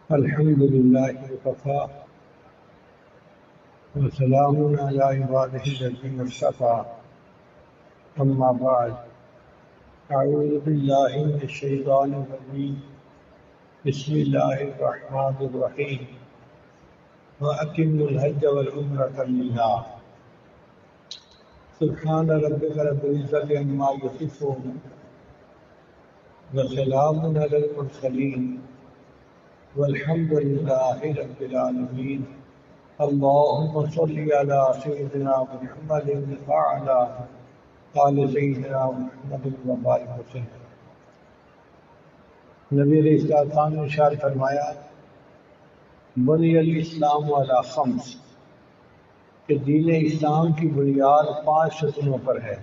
الحمد لله وكفى وسلام على عباده الذين اصطفى أما بعد أعوذ بالله من الشيطان الرجيم بسم الله الرحمن الرحيم وأتموا الحج والعمرة لله سبحان ربك رب العزة عما يصفون وسلام على المرسلين والحمد لله رب العالمين اللهم صل على سيدنا محمد وعلى آل سيدنا محمد وبارك وسلم۔ نبی علیہ السلام نے ارشاد فرمایا بنی الاسلام علی خمس، کہ دین اسلام کی بنیاد 5 ستونوں پر ہے۔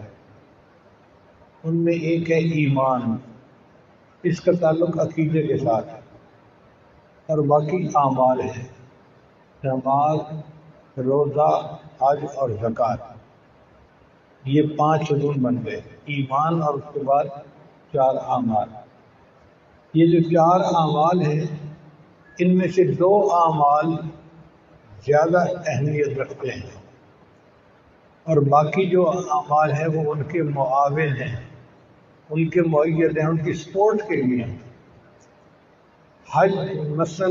ان میں ایک ہے ایمان، اس کا تعلق عقیدے کے ساتھ ہے، اور باقی اعمال ہیں، نماز، روزہ، حج اور زکوٰۃ۔ یہ 5 ستون بن گئے، ایمان اور اس کے بعد 4 اعمال۔ یہ جو 4 اعمال ہیں، ان میں سے 2 اعمال زیادہ اہمیت رکھتے ہیں، اور باقی جو اعمال ہیں وہ ان کے معاون ہیں، ان کے مؤید ہیں، ان کی سپورٹ کے لیے ہیں۔ حج مثلا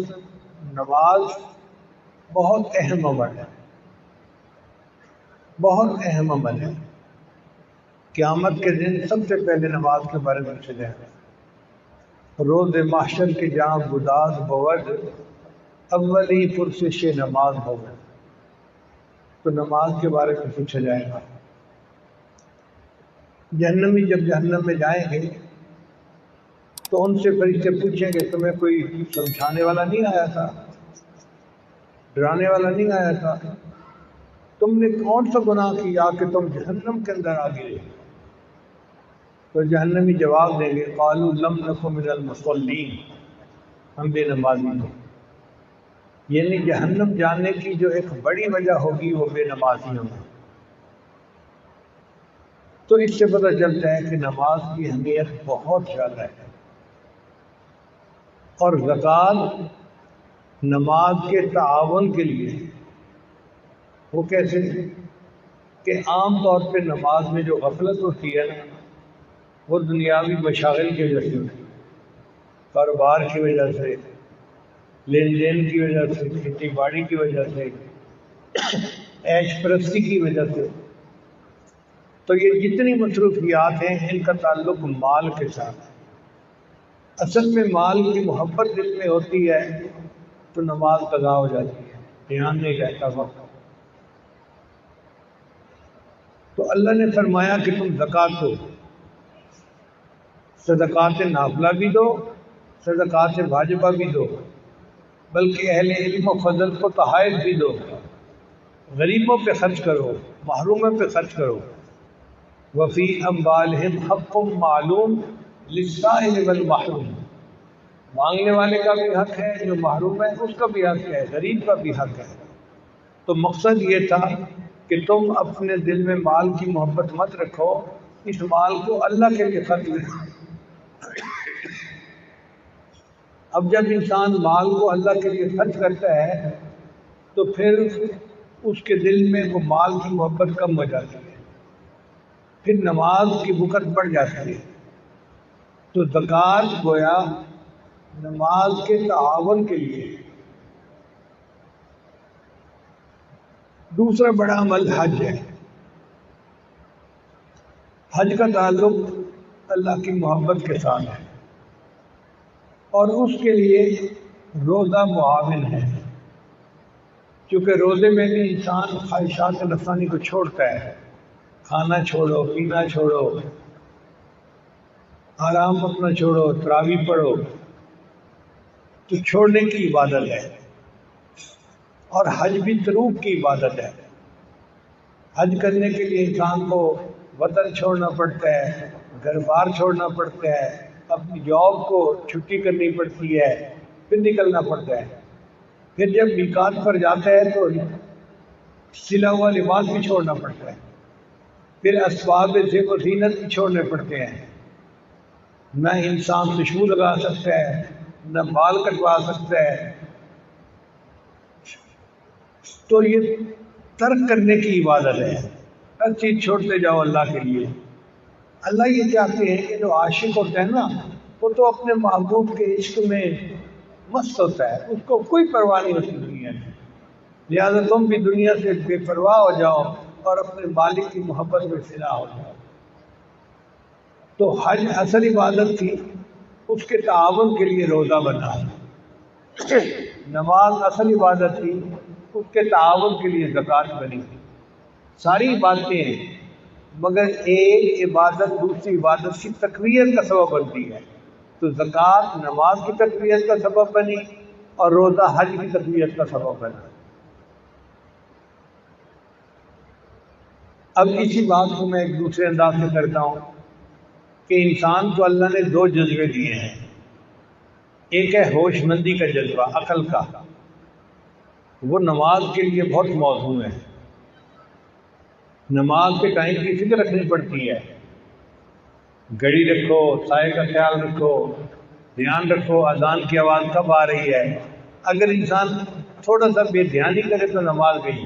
نماز بہت اہم عمل ہے، بہت اہم عمل ہے۔ قیامت کے دن سب سے پہلے نماز کے بارے میں پوچھا جائے گا۔ روز محشر کے جہاں گداز بود اولی پرسش نماز ہوگا، تو نماز کے بارے میں پوچھا جائے گا۔ جہنمی جب جہنم میں جائیں گے تو ان سے فرشتے پوچھیں گے تمہیں کوئی سمجھانے والا نہیں آیا تھا، ڈرانے والا نہیں آیا تھا؟ تم نے کون سا گناہ کیا کہ تم جہنم کے اندر آ گئے؟ تو جہنمی جواب دیں گے قالوا لم نک من المصلین، ہم بے نمازی تھے۔ یعنی جہنم جانے کی جو ایک بڑی وجہ ہوگی وہ بے نمازی ہوگی۔ تو اس سے پتہ چلتا ہے کہ نماز کی اہمیت بہت زیادہ ہے۔ اور زکوٰۃ نماز کے تعاون کے لیے، وہ کیسے کہ عام طور پہ نماز میں جو غفلت ہوتی ہے نا، وہ دنیاوی مشاغل کی وجہ سے ہوتی ہے، کاروبار کی وجہ سے، لین دین کی وجہ سے، کھیتی باڑی کی وجہ سے، عیش پرستی کی وجہ سے۔ تو یہ جتنی مصروفیات ہیں ان کا تعلق مال کے ساتھ ہے۔ اصل میں مال کی محبت دل میں ہوتی ہے تو نماز قضا ہو جاتی ہے، دھیان نہیں رہتا وقت۔ تو اللہ نے فرمایا کہ تم زکوٰۃ دو، صدقات نافلہ بھی دو، صدقات واجبہ بھی دو، بلکہ اہل علم و فضل کو تحائف بھی دو، غریبوں پہ خرچ کرو، محروموں پہ خرچ کرو۔ وفی اموالہم حق معلوم للسائل والمحروم، مانگنے والے کا بھی حق ہے، جو محروم ہے اس کا بھی حق ہے، غریب کا بھی حق ہے۔ تو مقصد یہ تھا کہ تم اپنے دل میں مال کی محبت مت رکھو، اس مال کو اللہ کے لیے خرچ کرو۔ اب جب انسان مال کو اللہ کے لیے خرچ کرتا ہے تو پھر اس کے دل میں وہ مال کی محبت کم ہو جاتی ہے، پھر نماز کی وقت بڑھ جاتی ہے۔ تو زکوٰۃ گویا نماز کے تعاون کے لیے۔ دوسرا بڑا عمل حج ہے۔ حج کا تعلق اللہ کی محبت کے ساتھ ہے، اور اس کے لیے روزہ معاون ہے، کیونکہ روزے میں بھی انسان خواہشات نفسانی کو چھوڑتا ہے، کھانا چھوڑو، پینا چھوڑو، آرام اپنا چھوڑو، تراویح پڑھو، تو چھوڑنے کی عبادت ہے۔ اور حج بھی تروب کی عبادت ہے۔ حج کرنے کے لیے انسان کو وطن چھوڑنا پڑتا ہے، گھر بار چھوڑنا پڑتا ہے، اپنی جاب کو چھٹی کرنی پڑتی ہے، پھر نکلنا پڑتا ہے۔ پھر جب میقات پر جاتا ہے تو سلا ہوا لباس بھی چھوڑنا پڑتا ہے، پھر اسباب زیب و زینت بھی چھوڑنے پڑتے ہیں۔ نہ انسان خوشبو لگا سکتا ہے، نہ بال کٹوا سکتا ہے، تو یہ ترک کرنے کی عبادت ہے، ہر چیز چھوڑتے جاؤ اللہ کے لیے۔ اللہ یہ چاہتے ہیں کہ جو عاشق ہوتا ہے نا، وہ تو اپنے محبوب کے عشق میں مست ہوتا ہے، اس کو کوئی پرواہ نہیں ہوتی دنیا میں، لہٰذا تم بھی دنیا سے بے پرواہ ہو جاؤ اور اپنے مالک کی محبت میں فنا ہو جاؤ۔ تو حج اصل عبادت تھی، اس کے تعاون کے لیے روزہ بنا، نماز اصل عبادت تھی، اس کے تعاون کے لیے زکوٰۃ بنی۔ ساری عبادتیں ہیں، مگر ایک عبادت دوسری عبادت کی تقویت کا سبب بنتی ہے، تو زکوٰۃ نماز کی تقویت کا سبب بنی اور روزہ حج کی تقویت کا سبب بنا۔ اب اسی بات کو میں ایک دوسرے انداز سے کرتا ہوں کہ انسان کو اللہ نے دو جذبے دیے ہیں، ایک ہے ہوش مندی کا جذبہ، عقل کا، وہ نماز کے لیے بہت موزوں ہے، نماز کے ٹائم کی فکر رکھنی پڑتی ہے، گھڑی رکھو، سائے کا خیال رکھو، دھیان رکھو اذان کی آواز کب آ رہی ہے۔ اگر انسان تھوڑا سا بے دھیانی کرے تو نماز گئی۔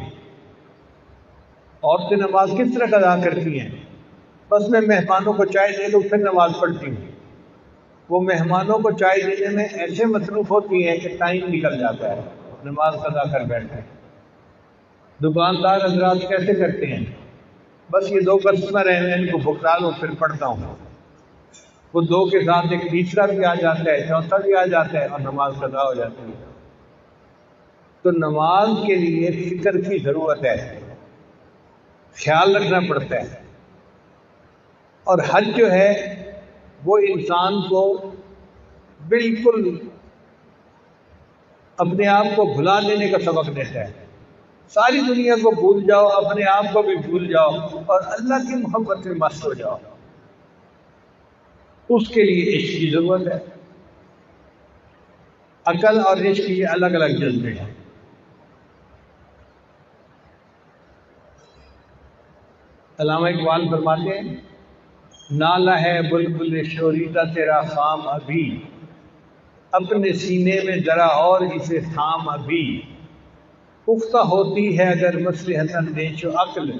عورتیں نماز کس طرح ادا کرتی ہیں؟ بس میں مہمانوں کو چائے دے دوں پھر نماز پڑھتی ہوں۔ وہ مہمانوں کو چائے دینے میں ایسے مصروف ہوتی ہیں کہ ٹائم نکل جاتا ہے، نماز ادا کر بیٹھتے ہیں۔ دکاندار حضرات کیسے کرتے ہیں؟ بس یہ دو کسٹمر ہیں، میں ان کو بھگتا دوں پھر پڑھتا ہوں۔ وہ دو کے ساتھ ایک تیسرا بھی آ جاتا ہے، چوتھا بھی آ جاتا ہے اور نماز قضا ہو جاتی ہے۔ تو نماز کے لیے فکر کی ضرورت ہے، خیال رکھنا پڑتا ہے، اور حج جو ہے وہ انسان کو بالکل اپنے آپ کو بھلا دینے کا سبق دیتا ہے۔ ساری دنیا کو بھول جاؤ، اپنے آپ کو بھی بھول جاؤ اور اللہ کی محبت میں مست ہو جاؤ۔ اس کے لیے عشق کی ضرورت ہے۔ عقل اور عشق یہ الگ الگ جذبے ہیں۔ علامہ اقبال فرماتے ہیں، نالہ ہے بلبل شوریدہ تیرا خام ابھی، اپنے سینے میں ذرا اور اسے تھام ابھی، پختہ ہوتی ہے اگر مصلحت اندیش و عقل،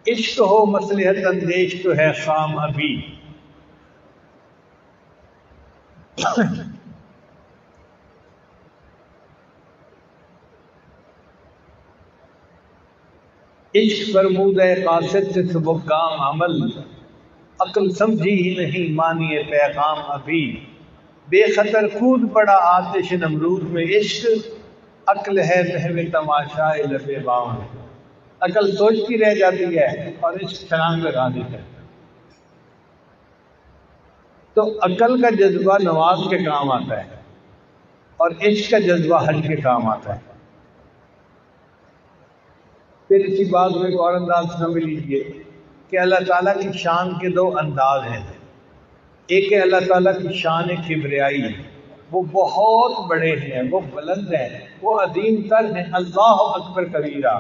عشق ہو مصلحت اندیش تو ہے خام ابھی۔ عشق فرمود ہے قاصد سے صبح کام عمل، عقل سمجھی ہی نہیں مانی پیغام ابھی، بے خطر کود پڑا آتش نمرود میں عشق، عقل ہے بہوے تماشائے لب بام، عقل سوچتی رہ جاتی ہے اور عشق چھلانگ لگا دیتا ہے۔ تو عقل کا جذبہ نماز کے کام آتا ہے اور عشق کا جذبہ حج کے کام آتا ہے۔ پھر اسی بات میں ایک اور انداز سمجھ لیجیے کہ اللہ تعالیٰ کی شان کے دو انداز ہیں۔ ایک ہے اللہ تعالیٰ کی شان کبریائی، وہ بہت بڑے ہیں، وہ بلند ہیں، وہ عظیم تر ہیں، اللہ اکبر کبیرہ۔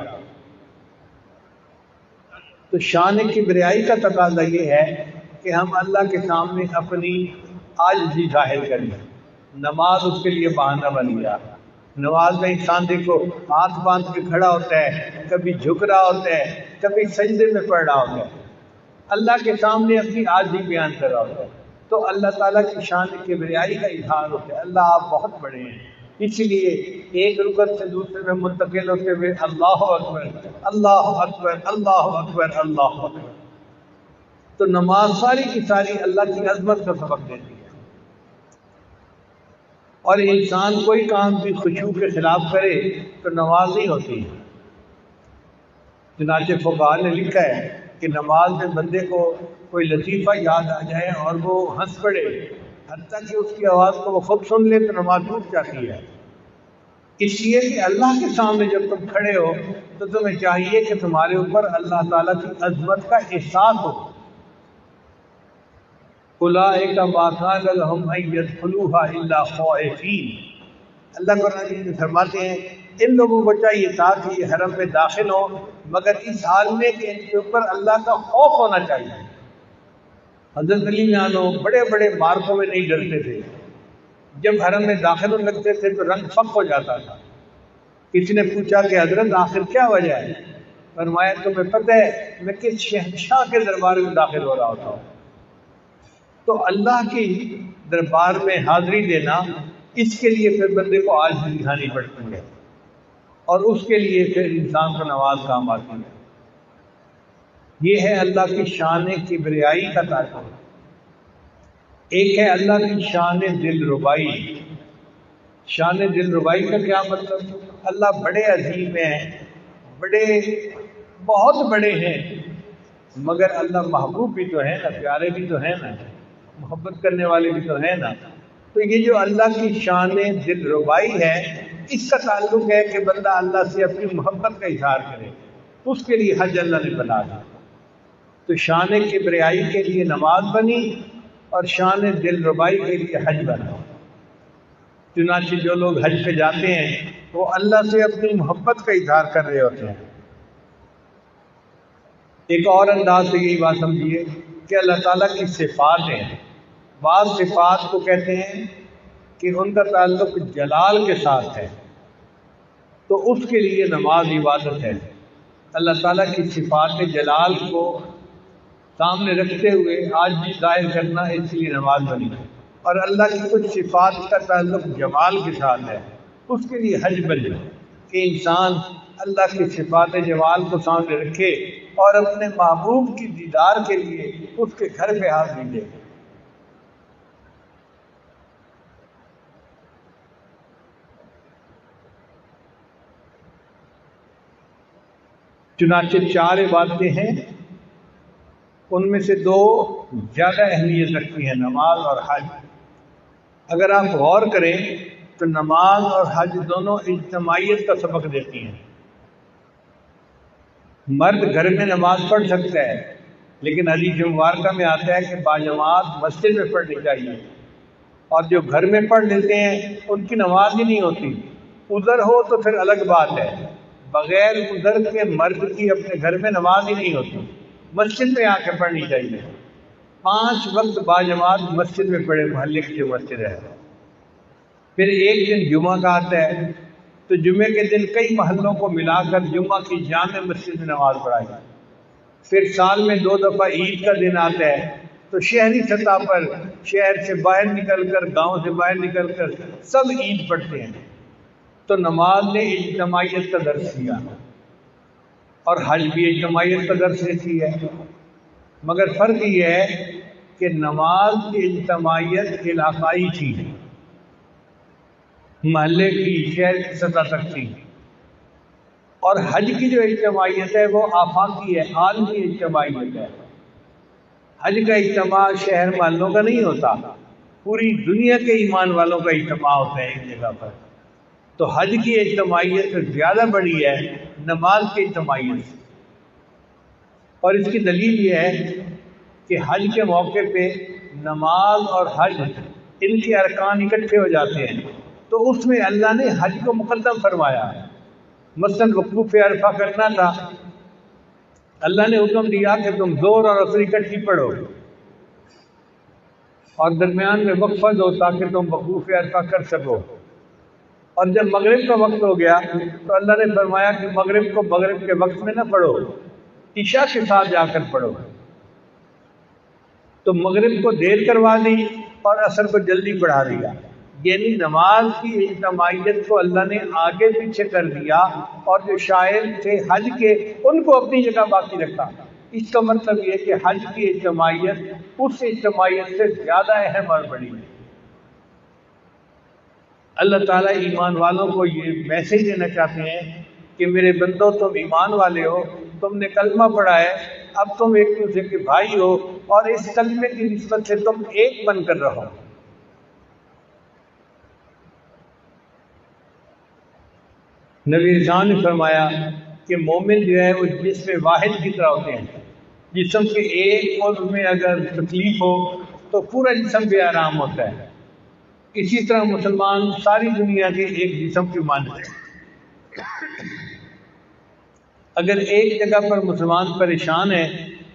تو شان کبریائی کا تقاضا یہ ہے کہ ہم اللہ کے سامنے اپنی عاجزی ظاہر کریں۔ نماز اس کے لیے بہانہ بن گیا۔ نماز میں انسان دیکھو ہاتھ باندھ کے کھڑا ہوتا ہے، کبھی جھک رہا ہوتا ہے، کبھی سجدے میں پڑ رہا ہوتا ہے، اللہ کے سامنے اپنی عاجزی بیان کر رہا ہوتا ہے۔ تو اللہ تعالیٰ کی شان کبریائی کا اظہار ہوتا ہے، اللہ آپ بہت بڑے ہیں۔ اس لیے ایک رکن سے دوسرے میں منتقل ہوتے ہوئے اللہ اکبر اللہ اکبر اللہ اکبر اللہ اکبر۔ تو نماز ساری کی ساری اللہ کی عظمت کا سبق دیتی ہے، اور انسان کوئی کام بھی خشوع کے خلاف کرے تو نماز نہیں ہوتی۔ چنانچہ فقہاء نے لکھا ہے کہ نماز میں بندے کو کوئی لطیفہ یاد آ جائے اور وہ ہنس پڑے، حتیٰ کہ اس کی آواز کو وہ خود سن لے تو نماز ٹوٹ جاتی ہے۔ اس لیے کہ اللہ کے سامنے جب تم کھڑے ہو تو تمہیں چاہیے کہ تمہارے اوپر اللہ تعالیٰ کی عظمت کا احساس ہو۔ اولئک ما کان لهم ان يدخلوها الا خائفین، اللہ قرآن میں فرماتے ہیں ان لوگوں کو چاہیے تھا کہ یہ حرم میں داخل ہو مگر اس حال میں کہ ان کے اوپر اللہ کا خوف ہونا چاہیے۔ حضرت علی میانو بڑے بڑے مارکوں میں نہیں ڈرتے تھے، جب حرم میں داخل ہونے لگتے تھے تو رنگ فق ہو جاتا تھا۔ کسی نے پوچھا کہ حضرت آخر کیا وجہ ہے؟ فرمایا تمہیں پتہ ہے میں کس شہنشاہ کے دربار میں داخل ہو رہا ہوتا ہوں؟ تو اللہ کی دربار میں حاضری دینا، اس کے لیے پھر بندے کو عاجزی دکھانی پڑتی ہے، اور اس کے لیے پھر انسان کو نماز کام آتی ہے۔ یہ ہے اللہ کی شان کبریائی کا تعلق۔ ایک ہے اللہ کی شان دل ربائی۔ شان دل ربائی کا کیا مطلب؟ اللہ بڑے عظیم ہیں، بہت بڑے ہیں، مگر اللہ محبوب بھی تو ہیں نا، پیارے بھی تو ہیں نا، محبت کرنے والے بھی تو ہیں نا۔ تو یہ جو اللہ کی شان دل ربائی ہے، اس کا تعلق ہے کہ بندہ اللہ سے اپنی محبت کا اظہار کرے، اس کے لیے حج اللہ نے بنا دیا۔ تو شان کبریائی کے لیے نماز بنی اور شان دل ربائی کے لیے حج بنا۔ چنانچہ جو لوگ حج پہ جاتے ہیں وہ اللہ سے اپنی محبت کا اظہار کر رہے ہوتے ہیں۔ ایک اور انداز سے یہی بات سمجھیے کہ اللہ تعالیٰ کی صفات ہیں، بعض صفات کو کہتے ہیں کہ ان کا تعلق جلال کے ساتھ ہے، تو اس کے لیے نماز عبادت ہے۔ اللہ تعالیٰ کی صفات جلال کو سامنے رکھتے ہوئے آج بھی ظاہر کرنا، اس لیے نماز بنی۔ اور اللہ کی کچھ صفات کا تعلق جمال کے ساتھ ہے، اس کے لیے حج بن جائے کہ انسان اللہ کی صفات جمال کو سامنے رکھے اور اپنے محبوب کی دیدار کے لیے اس کے گھر پہ حاضری دے۔ چنانچہ 4 عبادتیں ہیں، ان میں سے 2 زیادہ اہمیت رکھتی ہیں، نماز اور حج۔ اگر آپ غور کریں تو نماز اور حج دونوں اجتماعیت کا سبق دیتی ہیں۔ مرد گھر میں نماز پڑھ سکتا ہے، لیکن حدیث مبارکہ میں آتا ہے کہ باجماعت مسجد میں پڑھنی چاہیے، اور جو گھر میں پڑھ لیتے ہیں ان کی نماز ہی نہیں ہوتی۔ عذر ہو تو پھر الگ بات ہے، بغیر عذر کے مرد کی اپنے گھر میں نماز ہی نہیں ہوتی، مسجد میں آ کے پڑھنی چاہیے۔ 5 وقت باجماعت مسجد میں پڑھے، محلے کی جو مسجد ہے۔ پھر ایک دن جمعہ کا آتا ہے تو جمعے کے دن کئی محلوں کو ملا کر جمعہ کی جامع مسجد میں نماز پڑھائی۔ پھر سال میں 2 دفعہ عید کا دن آتا ہے تو شہری سطح پر شہر سے باہر نکل کر، گاؤں سے باہر نکل کر سب عید پڑھتے ہیں۔ تو نماز نے اجتماعیت کا درس دیا، اور حج بھی اجتماعیت کا درس دیتی ہے، مگر فرق یہ ہے کہ نماز کی اجتماعیت علاقائی تھی، محلے کی، شہر کی سطح تک تھی، اور حج کی جو اجتماعیت ہے وہ آفاقی ہے، عالمی اجتماعیت ہے۔ حج کا اجتماع شہر محلوں کا نہیں ہوتا، پوری دنیا کے ایمان والوں کا اجتماع ہوتا ہے ایک جگہ پر۔ تو حج کی اجتماعیت زیادہ بڑی ہے نماز کی اجتماعیت سے، اور اس کی دلیل یہ ہے کہ حج کے موقع پہ نماز اور حج ان کے ارکان اکٹھے ہو جاتے ہیں، تو اس میں اللہ نے حج کو مقدم فرمایا۔ مثلا وقوف عرفہ کرنا تھا، اللہ نے حکم دیا کہ تم ظہر اور عصر اکٹھی پڑھو، اور درمیان میں وقفہ دو تاکہ تم وقوف عرفہ کر سکو۔ اور جب مغرب کا وقت ہو گیا تو اللہ نے فرمایا کہ مغرب کو مغرب کے وقت میں نہ پڑھو، عشاء کے ساتھ جا کر پڑھو۔ تو مغرب کو دیر کروا دی اور عصر کو جلدی پڑھا دیا، یعنی نماز کی اجتماعیت کو اللہ نے آگے پیچھے کر دیا، اور جو شائع تھے حج کے ان کو اپنی جگہ باقی رکھا۔ اس کا مطلب یہ کہ حج کی اجتماعیت اس اجتماعیت سے زیادہ اہم اور بڑی ہے۔ اللہ تعالیٰ ایمان والوں کو یہ میسج دینا چاہتے ہیں کہ میرے بندو، تم ایمان والے ہو، تم نے کلمہ پڑھا ہے، اب تم ایک دوسرے کے بھائی ہو، اور اس کلمے کی نسبت سے تم ایک بن کر رہو۔ نبی رضوان نے فرمایا کہ مومن جو ہے وہ جسم واحد کی طرح ہوتے ہیں، جسم کے ایک عضو میں اگر تکلیف ہو تو پورا جسم بے آرام ہوتا ہے، اسی طرح مسلمان ساری دنیا کے ایک جسم کے مانند ہیں۔ اگر ایک جگہ پر مسلمان پریشان ہے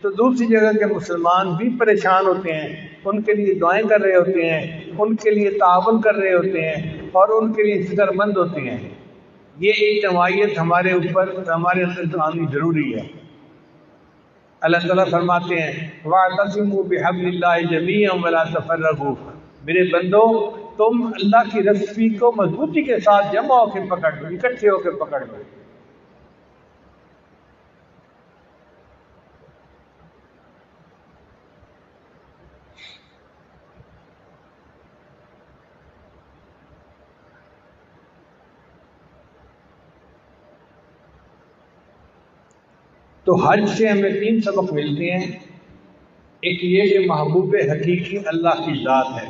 تو دوسری جگہ کے مسلمان بھی پریشان ہوتے ہیں، ان کے لیے دعائیں کر رہے ہوتے ہیں، ان کے لیے تعاون کر رہے ہوتے ہیں، اور ان کے لیے فکر مند ہوتے ہیں۔ یہ اجتماعیت ہمارے اوپر ہمارے اندر تو آنی ضروری ہے۔ اللہ تعالیٰ فرماتے ہیں وَاعْتَصِمُوا بِحَبْلِ اللَّهِ جَمِيعًا وَلَا تَفَرَّقُوا، میرے بندو تم اللہ کی رسی کو مضبوطی کے ساتھ جمع ہو کے پکڑ لو، اکٹھے ہو کے پکڑ لو۔ تو حج سے ہمیں 3 سبق ملتے ہیں۔ ایک یہ کہ محبوب حقیقی اللہ کی ذات ہے،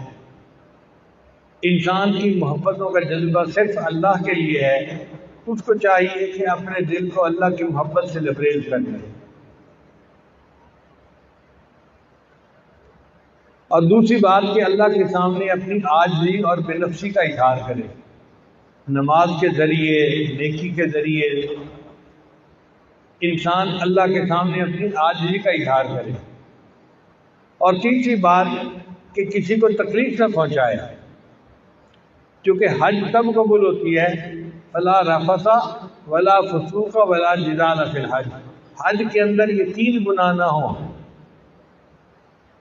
انسان کی محبتوں کا جذبہ صرف اللہ کے لیے ہے، اس کو چاہیے کہ اپنے دل کو اللہ کی محبت سے لبریز کر لے۔ اور دوسری بات کہ اللہ کے سامنے اپنی عاجزی اور بے نفسی کا اظہار کرے، نماز کے ذریعے، نیکی کے ذریعے انسان اللہ کے سامنے اپنی عاجزی کا اظہار کرے۔ اور تیسری بات کہ کسی کو تکلیف نہ پہنچائے، کیونکہ حج تب قبول ہوتی ہے فلا رفث ولا فسوق ولا جدال فی الحج، حج کے اندر یہ 3 گناہ نہ ہوں،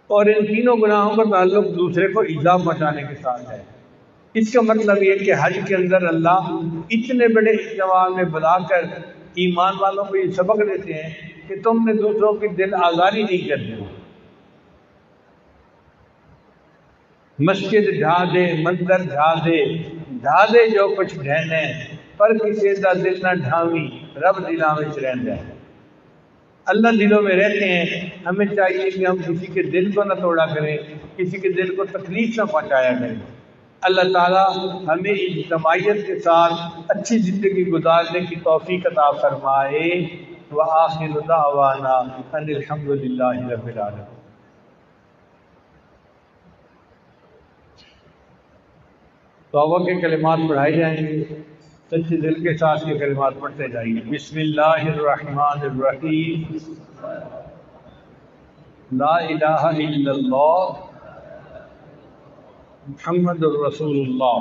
اور ان تینوں گناہوں کا تعلق دوسرے کو ایذا پہنچانے کے ساتھ ہے۔ اس کا مطلب یہ کہ حج کے اندر اللہ اتنے بڑے اجتماع میں بلا کر ایمان والوں کو یہ سبق دیتے ہیں کہ تم نے دوسروں کی دل آزاری نہیں کرنی، مسجد ڈھا دے، مندر ڈھا دے جو کچھ ڈھہنے، پر کسی دا دل نہ ڈھاوی، رب دلاں وچ رہندا ہے۔ اللہ دلوں میں رہتے ہیں، ہمیں چاہیے کہ ہم کسی کے دل کو نہ توڑا کریں، کسی کے دل کو تکلیف نہ پہنچایا کریں۔ اللہ تعالیٰ ہمیں اجتماعیت کے ساتھ اچھی زندگی گزارنے کی توفیق عطا فرمائے۔ وآخر دعوانا ان الحمد للہ رب العالمین۔ توبہ کے کلمات پڑھائے جائیں گے، سچے دل کے ساتھ یہ کلمات پڑھتے جائیے۔ بسم اللہ الرحمن الرحیم، لا الہ الا اللہ محمد الرسول اللہ،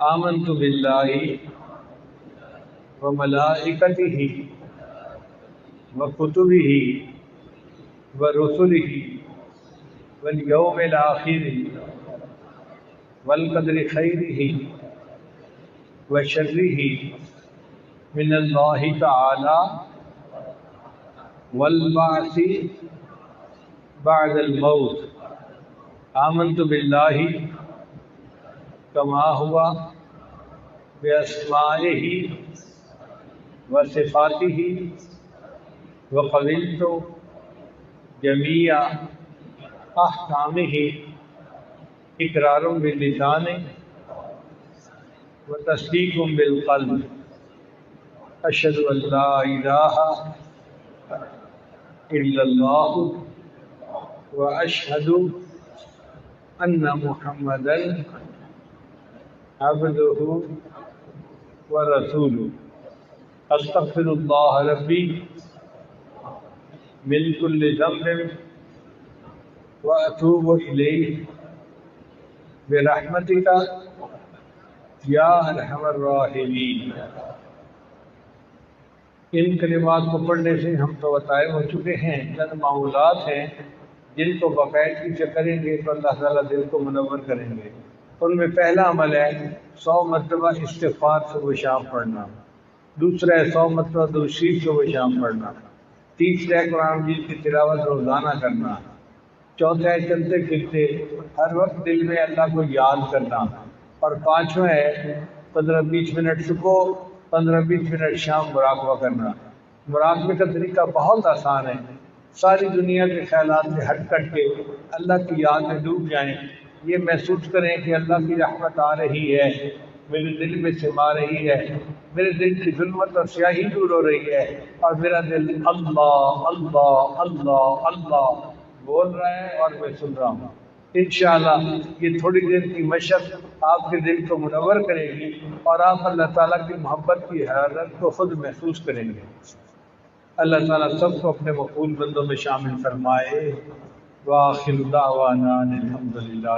آمنت باللہ وملائکتہ وکتبہ ورسلہ والیوم الآخر والقدر خیرہ وشرہ من اللہ تعالی والبعث بعد الموت، آمنت باللہ کما ہوا باسمائہ وصفاتہ وقبلت جمیع احکامہ اقرار باللسان وتصدیق بالقلب، اشہد ان لا الہ الا اللہ واشہد ان محمدا عبدہ ورسولہ، استغفر اللہ ربی من کل ذنب واتوب الیہ برحمتک یا ارحم الراحمین۔ ان کلمات کو پڑھنے سے ہم تو طائب ہو چکے ہیں، چند معمولات ہیں جن کو باقاعدگی سے کریں گے تو اللہ تعالیٰ دل کو منور کریں گے۔ ان میں پہلا عمل ہے 100 مرتبہ استغفار صبح شام پڑھنا، دوسرا ہے 100 مرتبہ درود شریف صبح شام پڑھنا، تیسرا ہے قرآن مجید کی تلاوت روزانہ کرنا، چوتھا ہے چلتے پھرتے ہر وقت دل میں اللہ کو یاد کرنا، اور پانچواں ہے 15-20 منٹ صبح 15-20 منٹ شام مراقبہ کرنا۔ مراقبے کا طریقہ بہت آسان ہے، ساری دنیا کے خیالات سے ہٹ کر کے اللہ کی یاد میں ڈوب جائیں، یہ محسوس کریں کہ اللہ کی رحمت آ رہی ہے، میرے دل میں سما رہی ہے، میرے دل کی ظلمت اور سیاہی دور ہو رہی ہے، اور میرا دل اللہ اللہ اللہ اللہ بول رہا ہے اور میں سن رہا ہوں۔ انشاءاللہ یہ تھوڑی دیر کی مشق آپ کے دل کو منور کرے گی، اور آپ اللہ تعالیٰ کی محبت کی حرارت کو خود محسوس کریں گے۔ اللہ تعالیٰ سب کو اپنے مقبول بندوں میں شامل فرمائے۔ وآخر دعوانا الحمد للہ۔